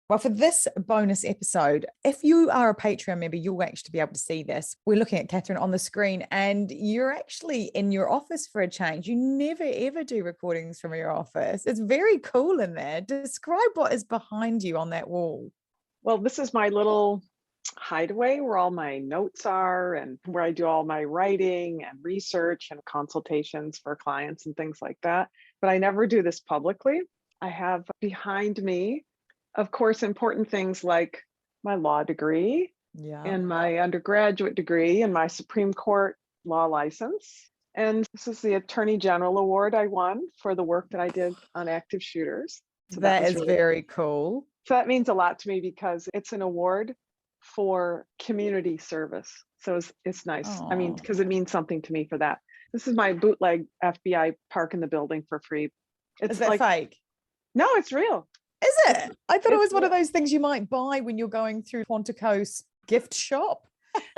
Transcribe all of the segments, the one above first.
Well, for this bonus episode, if you are a Patreon member, you'll actually be able to see this. We're looking at Katherine on the screen, and you're actually in your office for a change. You never, ever do recordings from your office. It's very cool in there. Describe what is behind you on that wall. Well, this is my little hideaway where all my notes are and where I do all my writing and research and consultations for clients and things like that. But I never do this publicly. I have behind me, of course, important things like my law degree and my undergraduate degree and my Supreme Court law license. And this is the Attorney General Award I won for the work that I did on active shooters. So that is really very cool. So that means a lot to me because it's an award for community service. So it's nice. Aww. I mean, because it means something to me for that. This is my bootleg FBI park in the building for free. Is that fake? No, it's real. Is it? I thought it was one of those things you might buy when you're going through Quantico's gift shop.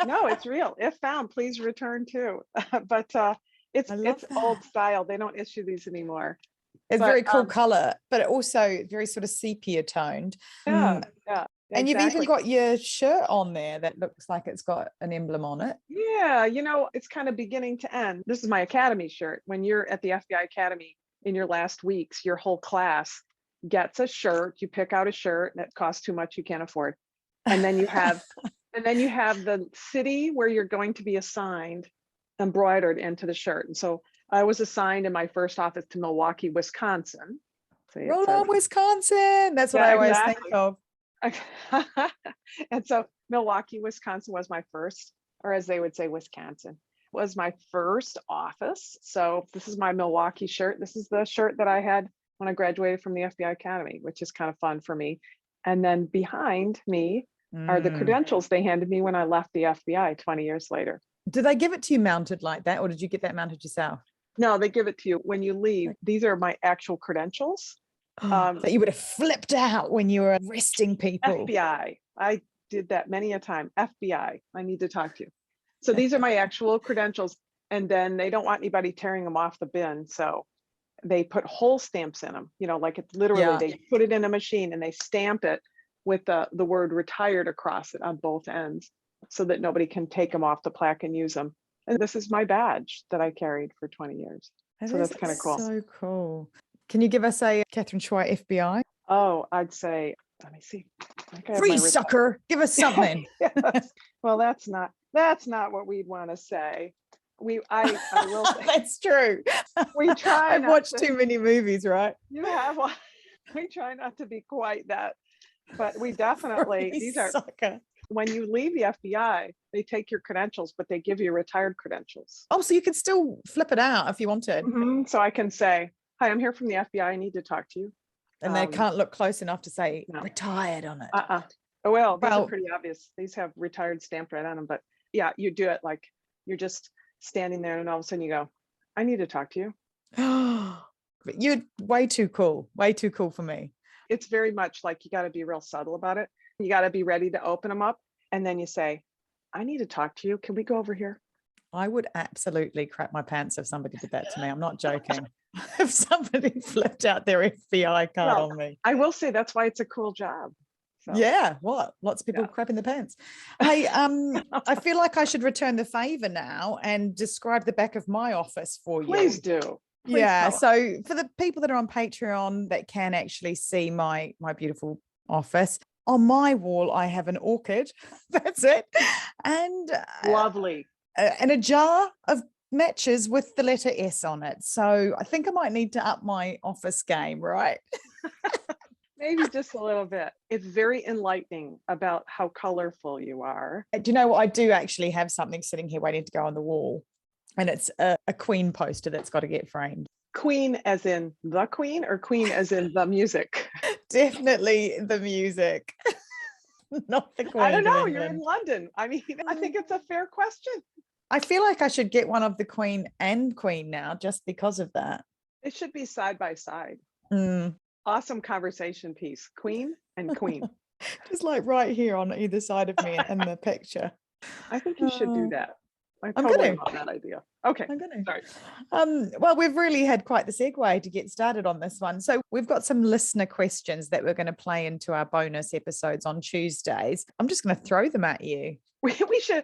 No, it's real. If found, please return too. But it's old style. They don't issue these anymore. It's very cool color, but it also very sort of sepia toned. Yeah. And you've even got your shirt on there that looks like it's got an emblem on it. Yeah, it's kind of beginning to end. This is my academy shirt. When you're at the FBI Academy in your last weeks, your whole class gets a shirt. You pick out a shirt that costs too much you can't afford. And then you have the city where you're going to be assigned embroidered into the shirt. And so I was assigned in my first office to Milwaukee, Wisconsin. Roll on, Wisconsin. That's what I always think of. And so Milwaukee, Wisconsin was my first, or as they would say, Wisconsin was my first office. So this is my Milwaukee shirt. This is the shirt that I had when I graduated from the FBI Academy, which is kind of fun for me. And then behind me are the credentials they handed me when I left the FBI 20 years later. Did they give it to you mounted like that, or did you get that mounted yourself? No, they give it to you when you leave. These are my actual credentials. That you would have flipped out when you were arresting people. FBI. I did that many a time. FBI. I need to talk to you. So these are my actual credentials. And then they don't want anybody tearing them off the bin. So they put hole stamps in them, like it's literally, they put it in a machine and they stamp it with the word retired across it on both ends so that nobody can take them off the plaque and use them. And this is my badge that I carried for 20 years. So that's kind of cool. So cool. Can you give us a Katherine Schwei FBI? Oh, I'd say, let me see. Free sucker. Give us something. Yes. Well, that's not what we'd want to say. I will say. That's true. We try. I've watched too many movies, right? You have. We try not to be quite that, but we definitely, these are, when you leave the FBI, they take your credentials, but they give you retired credentials. Oh, so you can still flip it out if you wanted. Mm-hmm. So I can say, hi, I'm here from the FBI. I need to talk to you. And they can't look close enough to say retired on it. Oh, well, these are pretty obvious. These have retired stamped right on them. But yeah, you do it like you're just standing there and all of a sudden you go, I need to talk to you. But you're way too cool for me. It's very much like you got to be real subtle about it. You got to be ready to open them up. And then you say, I need to talk to you. Can we go over here? I would absolutely crap my pants if somebody did that to me. I'm not joking. If somebody flipped out their FBI card on me. I will say that's why it's a cool job. So. Yeah, lots of people crapping their pants. Hey, I feel like I should return the favor now and describe the back of my office for you. Please do. Please so for the people that are on Patreon that can actually see my beautiful office, on my wall I have an orchid. That's it. And lovely. And a jar of matches with the letter S on it. So I think I might need to up my office game, right? Maybe just a little bit. It's very enlightening about how colorful you are. Do you know what? I do actually have something sitting here waiting to go on the wall. And it's a Queen poster that's got to get framed. Queen as in the Queen or Queen as in the music? Definitely the music. Not the Queen. I don't know. You're in London. I mean, I think it's a fair question. I feel like I should get one of the Queen and Queen now just because of that. It should be side by side. Awesome conversation piece. Queen and Queen. Just like right here on either side of me in the picture. I think you should do that. I I'm totally gonna. love that idea. Okay, I'm gonna. sorry. Well, we've really had quite the segue to get started on this one. So we've got some listener questions that we're going to play into our bonus episodes on Tuesdays. I'm just going to throw them at you. We should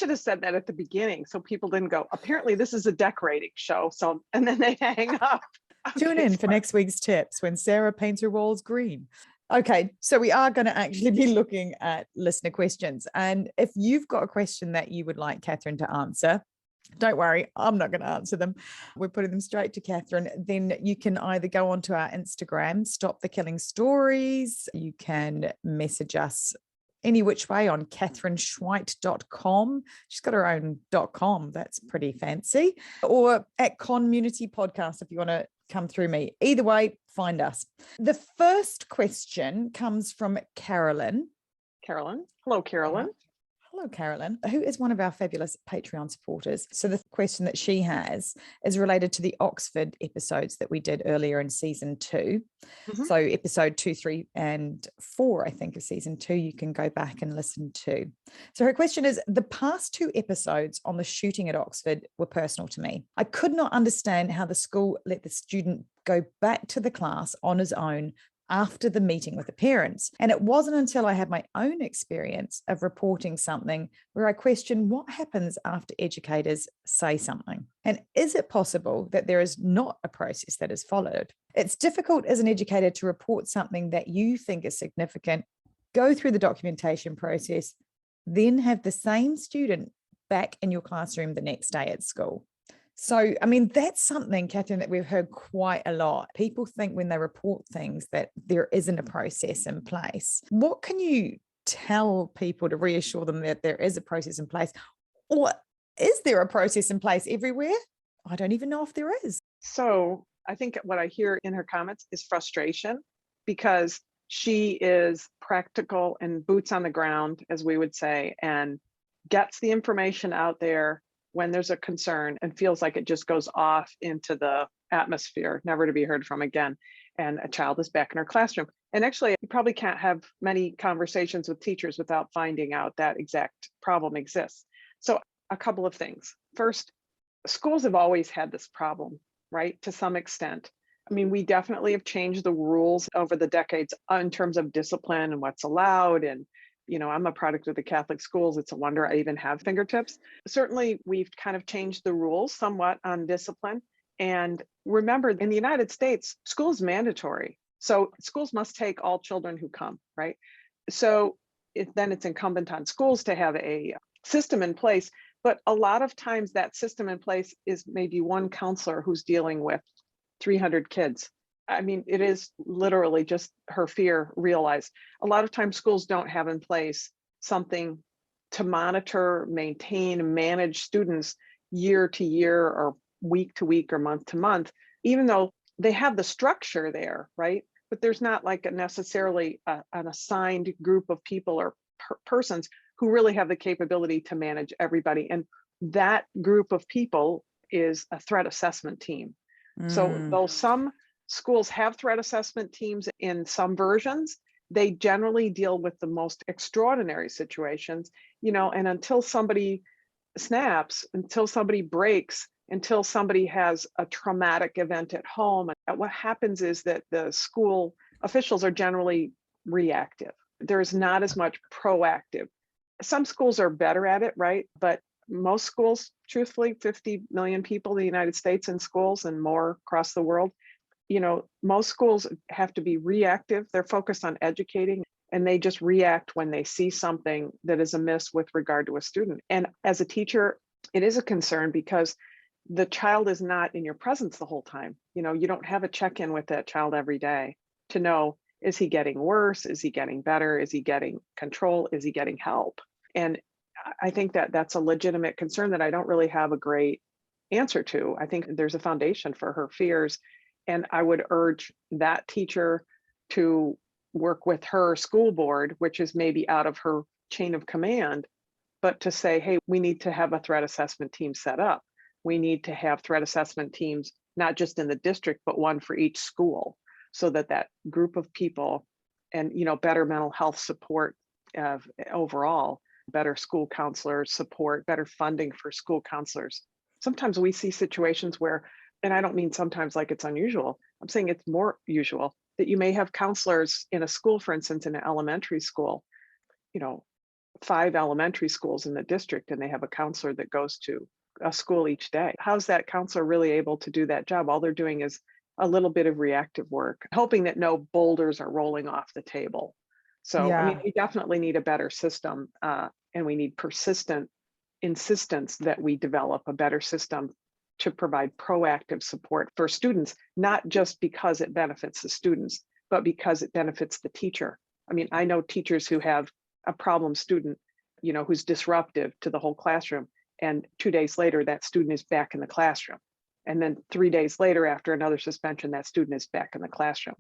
have said that at the beginning so people didn't go, apparently this is a decorating show. So, and then they hang up. Tune Okay, in for sorry. next week's tips when Sarah paints her walls green. Okay, so we are going to actually be looking at listener questions. And if you've got a question that you would like Katherine to answer, don't worry, I'm not going to answer them. We're putting them straight to Katherine. Then you can either go onto our Instagram, Stop the Killing Stories. You can message us any which way on katherineschweit.com. She's got her own .com. That's pretty fancy. Or at CONmunity podcast if you want to come through me. Either way, find us. The first question comes from Carolyn. Carolyn. Hello, Carolyn. Hello, Carolyn, who is one of our fabulous Patreon supporters. So the question that she has is related to the Oxford episodes that we did earlier in season 2. Mm-hmm. So episode 2, 3, and 4, I think, of season 2, you can go back and listen to. So her question is, the past 2 episodes on the shooting at Oxford were personal to me. I could not understand how the school let the student go back to the class on his own after the meeting with the parents. And it wasn't until I had my own experience of reporting something where I questioned what happens after educators say something. And is it possible that there is not a process that is followed? It's difficult as an educator to report something that you think is significant, go through the documentation process, then have the same student back in your classroom the next day at school. So, I mean, that's something, Katherine, that we've heard quite a lot. People think when they report things that there isn't a process in place. What can you tell people to reassure them that there is a process in place? Or is there a process in place everywhere? I don't even know if there is. So I think what I hear in her comments is frustration because she is practical and boots on the ground, as we would say, and gets the information out there when there's a concern and feels like it just goes off into the atmosphere, never to be heard from again. And a child is back in her classroom. And actually, you probably can't have many conversations with teachers without finding out that exact problem exists. So a couple of things. First, schools have always had this problem, right? To some extent. I mean, we definitely have changed the rules over the decades in terms of discipline and what's allowed. And you know, I'm a product of the Catholic schools. It's a wonder I even have fingertips. Certainly, we've kind of changed the rules somewhat on discipline. And remember, in the United States, school is mandatory. So schools must take all children who come, right? So then it's incumbent on schools to have a system in place. But a lot of times that system in place is maybe one counselor who's dealing with 300 kids. I mean, it is literally just her fear realized. A lot of times schools don't have in place something to monitor, maintain, manage students year to year or week to week or month to month, even though they have the structure there, right? But there's not like necessarily an assigned group of people or persons who really have the capability to manage everybody. And that group of people is a threat assessment team. So though some schools have threat assessment teams in some versions, they generally deal with the most extraordinary situations, you know, and until somebody snaps, until somebody breaks, until somebody has a traumatic event at home, what happens is that the school officials are generally reactive. There's not as much proactive. Some schools are better at it, right? But most schools, truthfully, 50 million people in the United States in schools and more across the world, you know, most schools have to be reactive. They're focused on educating and they just react when they see something that is amiss with regard to a student. And as a teacher, it is a concern because the child is not in your presence the whole time. You know, you don't have a check-in with that child every day to know, is he getting worse? Is he getting better? Is he getting control? Is he getting help? And I think that that's a legitimate concern that I don't really have a great answer to. I think there's a foundation for her fears. And I would urge that teacher to work with her school board, which is maybe out of her chain of command, but to say, hey, we need to have a threat assessment team set up. We need to have threat assessment teams, not just in the district, but one for each school, so that that group of people and, you know, better mental health support overall better school counselor support, better funding for school counselors. Sometimes we see situations where, and I don't mean sometimes like it's unusual, I'm saying it's more usual, that you may have counselors in a school, for instance, in an elementary school, 5 elementary schools in the district, and they have a counselor that goes to a school each day. How's that counselor really able to do that job? All they're doing is a little bit of reactive work, hoping that no boulders are rolling off the table. So, I mean, Yeah. we definitely need a better system, and we need persistent insistence that we develop a better system to provide proactive support for students, not just because it benefits the students, but because it benefits the teacher. I mean, I know teachers who have a problem student, who's disruptive to the whole classroom. And 2 days later, that student is back in the classroom. And then 3 days later, after another suspension, that student is back in the classroom.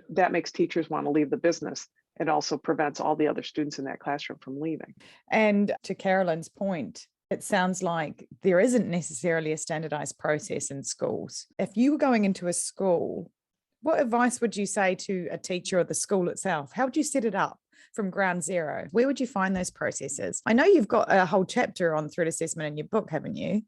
That makes teachers want to leave the business. It also prevents all the other students in that classroom from leaving. And to Carolyn's point, it sounds like there isn't necessarily a standardized process in schools. If you were going into a school, what advice would you say to a teacher or the school itself? How would you set it up from ground zero? Where would you find those processes? I know you've got a whole chapter on threat assessment in your book, haven't you?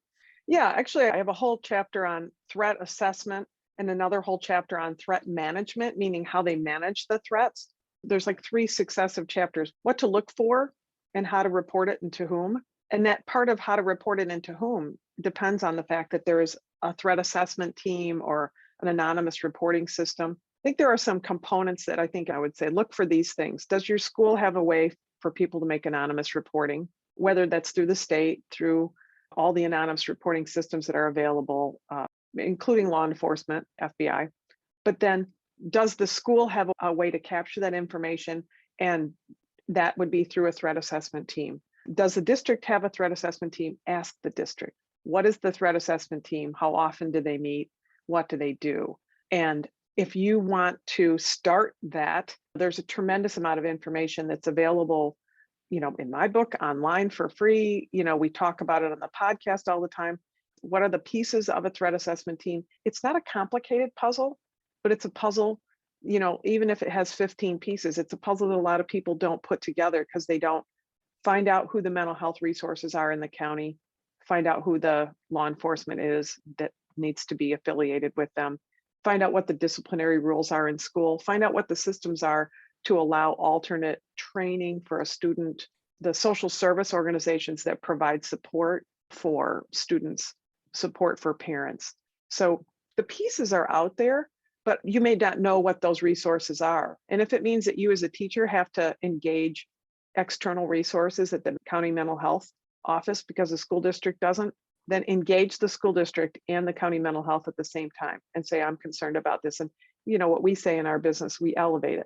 Yeah, actually, I have a whole chapter on threat assessment and another whole chapter on threat management, meaning how they manage the threats. There's like 3 successive chapters: what to look for and how to report it and to whom. And that part of how to report it and to whom depends on the fact that there is a threat assessment team or an anonymous reporting system. I think there are some components that I think I would say, look for these things. Does your school have a way for people to make anonymous reporting, whether that's through the state, through all the anonymous reporting systems that are available, including law enforcement, FBI? But then does the school have a way to capture that information? And that would be through a threat assessment team. Does the district have a threat assessment team? Ask the district. What is the threat assessment team? How often do they meet? What do they do? And if you want to start that, there's a tremendous amount of information that's available, in my book, online for free. We talk about it on the podcast all the time. What are the pieces of a threat assessment team? It's not a complicated puzzle, but it's a puzzle, even if it has 15 pieces, it's a puzzle that a lot of people don't put together because they don't find out who the mental health resources are in the county, find out who the law enforcement is that needs to be affiliated with them, find out what the disciplinary rules are in school, find out what the systems are to allow alternate training for a student, the social service organizations that provide support for students, support for parents. So the pieces are out there, but you may not know what those resources are. And if it means that you as a teacher have to engage external resources at the county mental health office because the school district doesn't, then engage the school district and the county mental health at the same time and say, I'm concerned about this. And what we say in our business, we elevate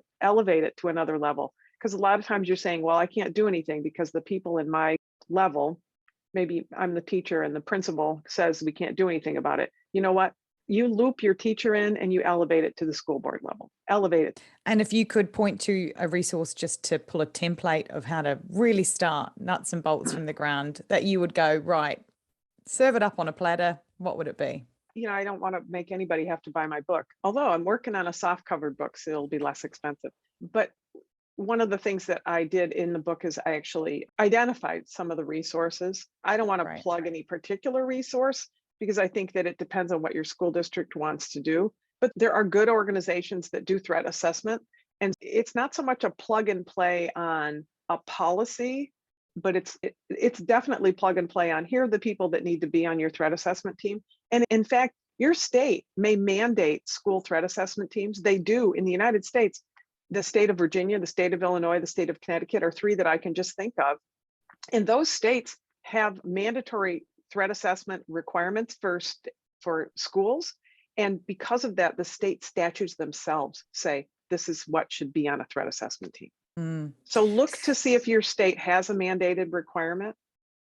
it to another level. Because a lot of times you're saying, well, I can't do anything because the people in my level, maybe I'm the teacher and the principal says we can't do anything about it. You know what? You loop your teacher in and you elevate it to the school board level. Elevate it. And if you could point to a resource just to pull a template of how to really start nuts and bolts from the ground that you would go, right, serve it up on a platter, what would it be? I don't want to make anybody have to buy my book, although I'm working on a soft covered book, so it'll be less expensive. But one of the things that I did in the book is I actually identified some of the resources. I don't want to plug any particular resource because I think that it depends on what your school district wants to do. But there are good organizations that do threat assessment. And it's not so much a plug and play on a policy, but it's definitely plug and play on here are the people that need to be on your threat assessment team. And in fact, your state may mandate school threat assessment teams. They do in the United States. The state of Virginia, the state of Illinois, the state of Connecticut are 3 that I can just think of. And those states have mandatory threat assessment requirements for schools. And because of that, the state statutes themselves say this is what should be on a threat assessment team. So look to see if your state has a mandated requirement.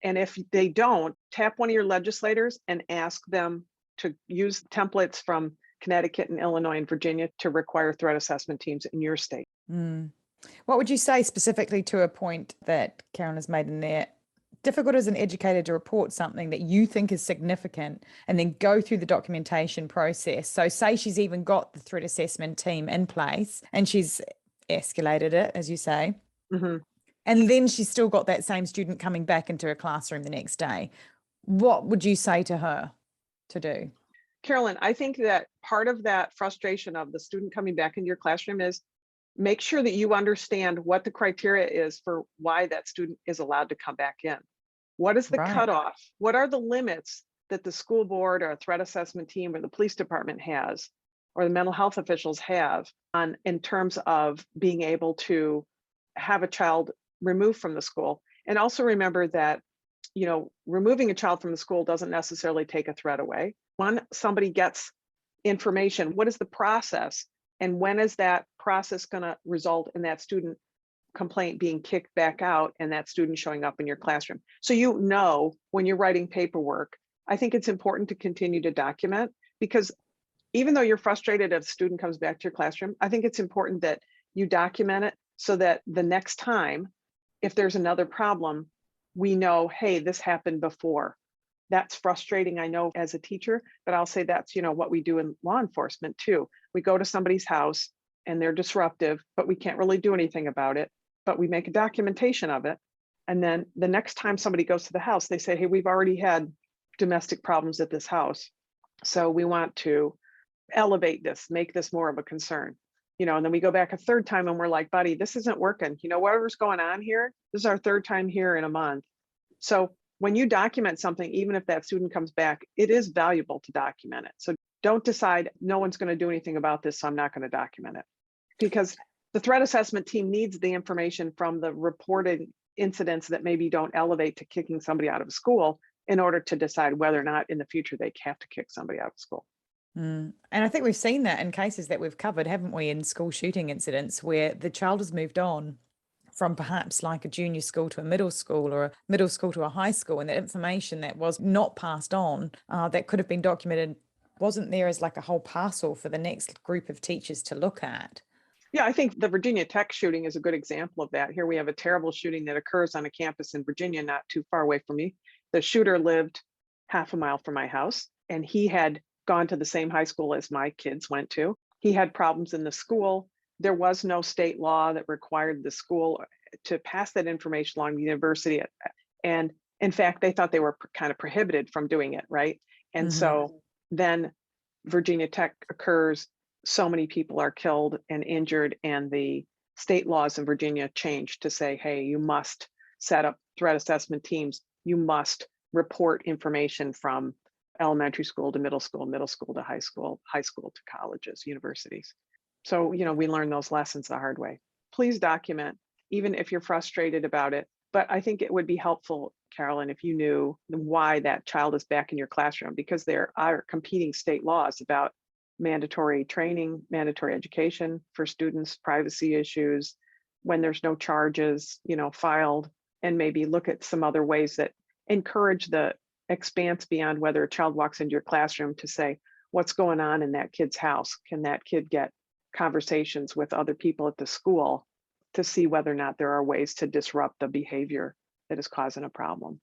And if they don't, tap one of your legislators and ask them to use templates from Connecticut and Illinois and Virginia to require threat assessment teams in your state. What would you say specifically to a point that Karen has made in there? Difficult as an educator to report something that you think is significant and then go through the documentation process. So say she's even got the threat assessment team in place and she's escalated it, as you say. And then she's still got that same student coming back into her classroom the next day. What would you say to her to do? Carolyn, I think that part of that frustration of the student coming back into your classroom is make sure that you understand what the criteria is for why that student is allowed to come back in. What is the Right. cutoff? What are the limits that the school board or a threat assessment team or the police department has, or the mental health officials have on in terms of being able to have a child removed from the school? And also remember that, removing a child from the school doesn't necessarily take a threat away. When somebody gets information, what is the process? And when is that process going to result in that student complaint being kicked back out and that student showing up in your classroom? So when you're writing paperwork, I think it's important to continue to document, because even though you're frustrated if a student comes back to your classroom, I think it's important that you document it so that the next time, if there's another problem, we know, hey, this happened before. That's frustrating, I know, as a teacher, but I'll say that's, what we do in law enforcement too. We go to somebody's house and they're disruptive, but we can't really do anything about it, but we make a documentation of it. And then the next time somebody goes to the house, they say, hey, we've already had domestic problems at this house, so we want to elevate this, make this more of a concern. And then we go back a third time and we're like, buddy, this isn't working. Whatever's going on here, this is our third time here in a month. So when you document something, even if that student comes back, it is valuable to document it. So don't decide no one's going to do anything about this, so I'm not going to document it. Because the threat assessment team needs the information from the reported incidents that maybe don't elevate to kicking somebody out of school in order to decide whether or not in the future they have to kick somebody out of school. And I think we've seen that in cases that we've covered, haven't we, in school shooting incidents where the child has moved on from perhaps like a junior school to a middle school, or a middle school to a high school, and that information that was not passed on, that could have been documented, wasn't there as like a whole parcel for the next group of teachers to look at. Yeah, I think the Virginia Tech shooting is a good example of that. Here we have a terrible shooting that occurs on a campus in Virginia, not too far away from me. The shooter lived half a mile from my house, and he had gone to the same high school as my kids went to. He had problems in the school. There was no state law that required the school to pass that information along to the university. And in fact, they thought they were kind of prohibited from doing it, right? And so then Virginia Tech occurs, so many people are killed and injured, and the state laws in Virginia changed to say, hey, you must set up threat assessment teams. You must report information from elementary school to middle school to high school to colleges, universities. So, we learn those lessons the hard way. Please document, even if you're frustrated about it. But I think it would be helpful, Carolyn, if you knew why that child is back in your classroom, because there are competing state laws about mandatory training, mandatory education for students, privacy issues, when there's no charges, filed, and maybe look at some other ways that encourage the expanse beyond whether a child walks into your classroom to say, what's going on in that kid's house? Can that kid get conversations with other people at the school to see whether or not there are ways to disrupt the behavior that is causing a problem?